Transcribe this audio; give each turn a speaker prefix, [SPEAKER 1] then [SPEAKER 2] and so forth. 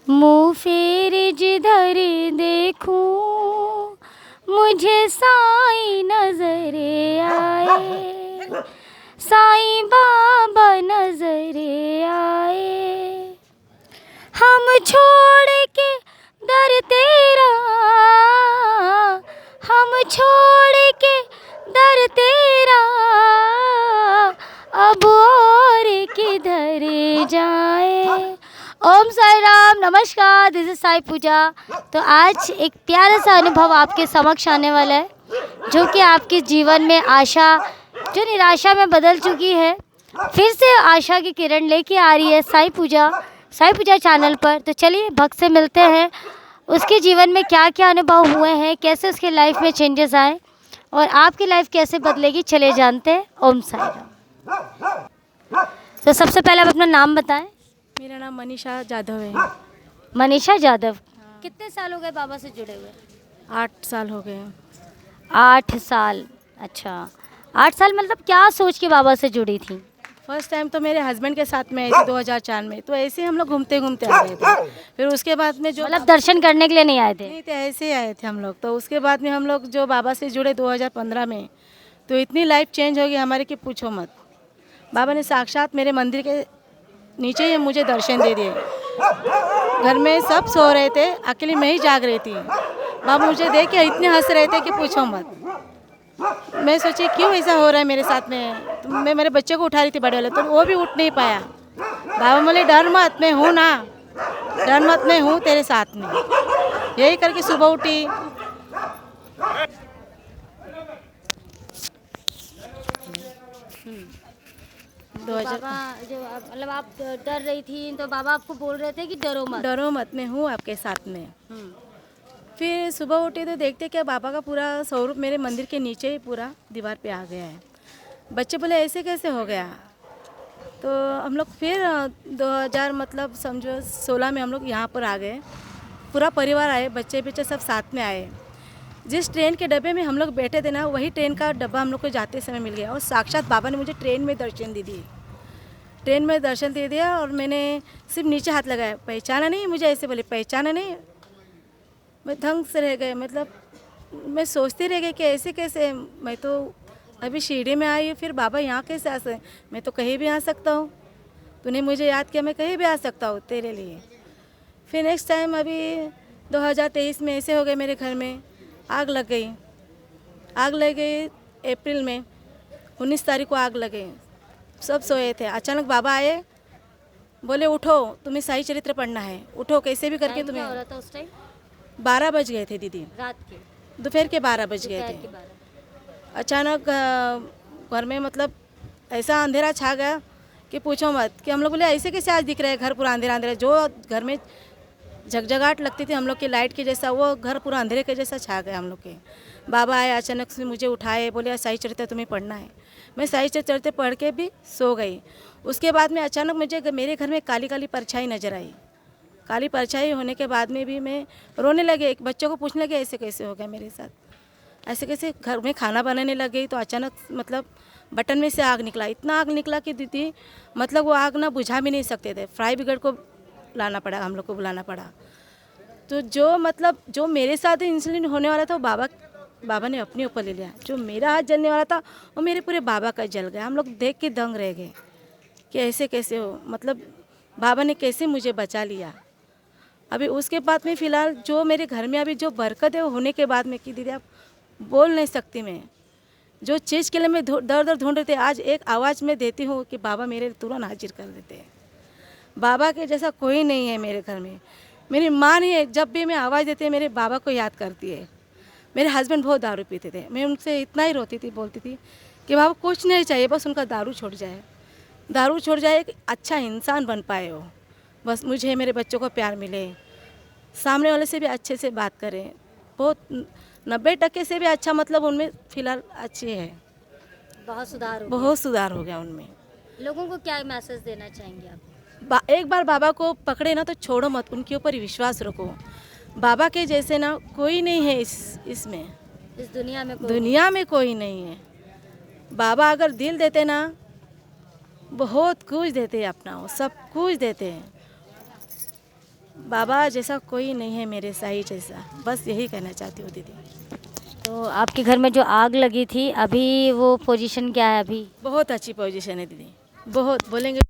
[SPEAKER 1] मुँह फेरे जिधर देखूं मुझे साईं नजर आए, साईं बाबा नजर आए। हम छोड़ के दर तेरा, हम छोड़ के दर तेरा, अब और किधर जाए। ओम साई राम, नमस्कार, दिस इज साई पूजा। तो आज एक प्यारा सा अनुभव आपके समक्ष आने वाला है, जो कि आपके जीवन में आशा जो निराशा में बदल चुकी है, फिर से आशा की किरण लेके आ रही है साई पूजा चैनल पर। तो चलिए भक्त से मिलते हैं, उसके जीवन में क्या क्या अनुभव हुए हैं, कैसे उसके लाइफ में चेंजेस आए और आपकी लाइफ कैसे बदलेगी, चले जानते हैं। ओम साई राम। तो सबसे पहले आप अपना नाम बताएं।
[SPEAKER 2] मेरा नाम मनीषा जाधव है।
[SPEAKER 1] मनीषा जाधव। कितने साल हो गए बाबा से जुड़े हुए?
[SPEAKER 2] 8 साल हो गए।
[SPEAKER 1] 8 साल। अच्छा, 8 साल मतलब क्या सोच के बाबा से जुड़ी थी?
[SPEAKER 2] फर्स्ट टाइम तो मेरे हस्बैंड के साथ में आई थी 2004 में, तो ऐसे ही हम लोग घूमते घूमते आ गए थे। फिर उसके बाद में जो
[SPEAKER 1] मतलब दर्शन करने के लिए नहीं आए थे?
[SPEAKER 2] नहीं थे, ऐसे ही आए थे हम लोग। तो उसके बाद में हम लोग जो बाबा से जुड़े 2015 में, तो इतनी लाइफ चेंज हो गई हमारी कि पूछो मत। बाबा ने साक्षात मेरे मंदिर के नीचे ही मुझे दर्शन दे दिए। घर में सब सो रहे थे, अकेले मैं ही जाग रही थी। बाबा मुझे देख के इतने हंस रहे थे कि पूछो मत। मैं सोची क्यों ऐसा हो रहा है मेरे साथ में। तो मैं मेरे बच्चे को उठा रही थी बड़े वाले, तो वो भी उठ नहीं पाया। बाबा बोले डर मत, मैं हूँ ना, डर मत, मैं हूँ तेरे साथ में। यही करके सुबह उठी। दो हजार
[SPEAKER 1] बाबा जो मतलब आप डर रही थी, तो बाबा आपको बोल रहे थे कि डरो मत।
[SPEAKER 2] डरो मत, मैं हूँ आपके साथ में।
[SPEAKER 1] हम्म।
[SPEAKER 2] फिर सुबह उठे तो देखते क्या बाबा का पूरा स्वरूप मेरे मंदिर के नीचे ही पूरा दीवार पे आ गया है। बच्चे बोले ऐसे कैसे हो गया। तो हम लोग फिर 2000 मतलब समझो 16 में हम लोग यहाँ पर आ गए। पूरा परिवार आए, बच्चे बच्चे सब साथ में आए। जिस ट्रेन के डब्बे में हम लोग बैठे थे ना, वही ट्रेन का डब्बा हम लोग को जाते समय मिल गया। और साक्षात बाबा ने मुझे ट्रेन में दर्शन दे दिए। ट्रेन में दर्शन दे दिया और मैंने सिर्फ नीचे हाथ लगाया। पहचाना नहीं मुझे, ऐसे बोले पहचाना नहीं। मैं दंग से रह गए, मतलब मैं सोचती रह गई कि ऐसे कैसे। मैं तो अभी सीढ़ी में आई हूँ, फिर बाबा यहाँ कैसे आ सकते। मैं तो कहीं भी आ सकता हूँ, तूने मुझे याद किया, मैं कहीं भी आ सकता हूँ तेरे लिए। फिर नेक्स्ट टाइम अभी 2023 में ऐसे हो गए, मेरे घर में आग लग गई। आग लग गई अप्रैल में, 19 तारीख को आग लगे। सब सोए थे, अचानक बाबा आए, बोले उठो, तुम्हें साई चरित्र पढ़ना है, उठो कैसे भी करके
[SPEAKER 1] टाइम क्या
[SPEAKER 2] तुम्हें।
[SPEAKER 1] हो रहा था उस टाइम?
[SPEAKER 2] 12 बज गए थे दीदी,
[SPEAKER 1] रात के?
[SPEAKER 2] दोपहर के 12 बज गए
[SPEAKER 1] दोपहर
[SPEAKER 2] थे।
[SPEAKER 1] के 12?
[SPEAKER 2] अचानक घर में मतलब ऐसा अंधेरा छा गया कि पूछो मत। कि हम लोग बोले ऐसे कैसे आज दिख रहा है घर पूरा अंधेरा अंधेरा। जो घर में झगझगाहट लगती थी हम लोग की लाइट के जैसा, वो घर पूरा अंधेरे के जैसा छा गया हम लोग के। बाबा आए, अचानक से मुझे उठाए, बोले साई चरित्र तुम्हें पढ़ना है। मैं साई चरित्र पढ़ के भी सो गई। उसके बाद में अचानक मुझे मेरे घर में काली काली परछाई नज़र आई। काली परछाई होने के बाद में भी मैं रोने लगे। एक बच्चों को पूछने लगे ऐसे कैसे हो गया मेरे साथ, ऐसे कैसे। घर में खाना बनाने लग गई तो अचानक मतलब बटन में से आग निकला। इतना आग निकला कि दीदी मतलब वो आग ना बुझा भी नहीं सकते थे। फायर ब्रिगेड को लाना पड़ा, हम लोग को बुलाना पड़ा। तो जो मतलब जो मेरे साथ इंसिडेंट होने वाला था, वो बाबा ने अपने ऊपर ले लिया। जो मेरा हाथ जलने वाला था, वो मेरे पूरे बाबा का जल गया। हम लोग देख के दंग रह गए कि ऐसे कैसे हो, मतलब बाबा ने कैसे मुझे बचा लिया। अभी उसके बाद में फ़िलहाल जो मेरे घर में अभी जो बरकत है वो होने के बाद में कि दीदी आप बोल नहीं सकती। मैं जो चीज़ के लिए मैं दर दर ढूंढ रही थी, आज एक आवाज़ में देती हूँ कि बाबा मेरे तुरंत हाजिर कर देते हैं। बाबा के जैसा कोई नहीं है मेरे घर में। मेरी माँ नहीं है, जब भी मैं आवाज़ देती है मेरे बाबा को याद करती है। मेरे हस्बैंड बहुत दारू पीते थे, मैं उनसे इतना ही रोती थी, बोलती थी कि बाबा कुछ नहीं चाहिए, बस उनका दारू छूट जाए, दारू छूट जाए, एक अच्छा इंसान बन पाए हो। बस मुझे मेरे बच्चों को प्यार मिले, सामने वाले से भी अच्छे से बात करें। बहुत 90% से भी अच्छा मतलब उनमें फ़िलहाल अच्छी है।
[SPEAKER 1] बहुत सुधार हो
[SPEAKER 2] बहुत सुधार हो गया उनमें।
[SPEAKER 1] गया। लोगों को क्या मैसेज देना चाहेंगे आप?
[SPEAKER 2] एक बार बाबा को पकड़े ना तो छोड़ो मत, उनके ऊपर विश्वास रखो। बाबा के जैसे ना कोई नहीं है इसमें,
[SPEAKER 1] इस दुनिया में
[SPEAKER 2] दुनिया में कोई नहीं है। बाबा अगर दिल देते ना, बहुत कुछ देते हैं अपना, वो सब कुछ देते हैं। बाबा जैसा कोई नहीं है मेरे साई जैसा, बस यही कहना चाहती हूँ दीदी।
[SPEAKER 1] तो आपके घर में जो आग लगी थी, अभी वो पोजीशन क्या है अभी?
[SPEAKER 2] बहुत अच्छी पोजीशन है दीदी, बहुत बोलेंगे